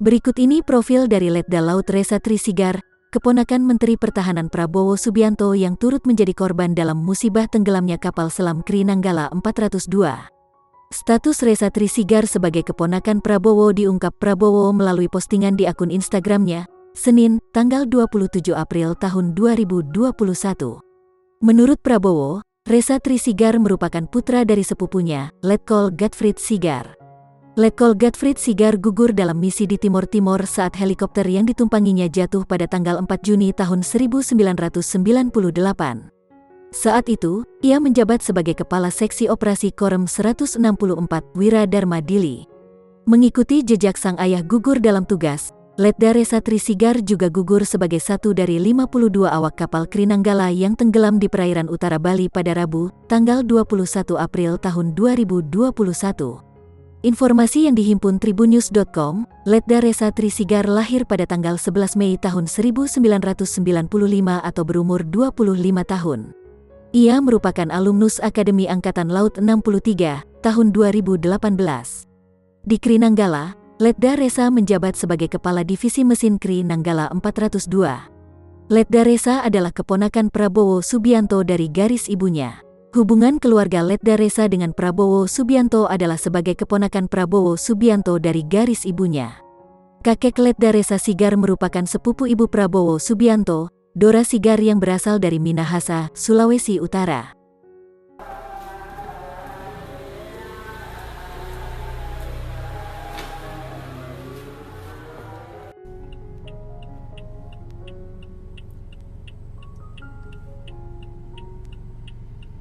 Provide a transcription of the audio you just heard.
Berikut ini profil dari Letda Laut Ressa Trisigar, keponakan Menteri Pertahanan Prabowo Subianto yang turut menjadi korban dalam musibah tenggelamnya kapal selam Kri Nanggala 402. Status Ressa Trisigar sebagai keponakan Prabowo diungkap Prabowo melalui postingan di akun Instagramnya, Senin, tanggal 27 April tahun 2021. Menurut Prabowo, Ressa Trisigar merupakan putra dari sepupunya, Letkol Godfried Sigar. Letkol Godfried Sigar gugur dalam misi di Timor Timur saat helikopter yang ditumpanginya jatuh pada tanggal 4 Juni tahun 1998. Saat itu, ia menjabat sebagai Kepala Seksi Operasi Korem 164 Wira Dharma Dili. Mengikuti jejak sang ayah gugur dalam tugas, Letda Ressa Trisigar juga gugur sebagai satu dari 52 awak kapal Kri Nanggala yang tenggelam di perairan utara Bali pada Rabu, tanggal 21 April tahun 2021. Informasi yang dihimpun tribunnews.com, Letda Ressa Trisigar lahir pada tanggal 11 Mei tahun 1995 atau berumur 25 tahun. Ia merupakan alumnus Akademi Angkatan Laut 63, tahun 2018. Di Kri Nanggala, Letda Ressa menjabat sebagai Kepala Divisi Mesin Kri Nanggala 402. Letda Ressa adalah keponakan Prabowo Subianto dari garis ibunya. Hubungan keluarga Letda Ressa dengan Prabowo Subianto adalah sebagai keponakan Prabowo Subianto dari garis ibunya. Kakek Letda Ressa Sigar merupakan sepupu ibu Prabowo Subianto, Dora Sigar yang berasal dari Minahasa, Sulawesi Utara.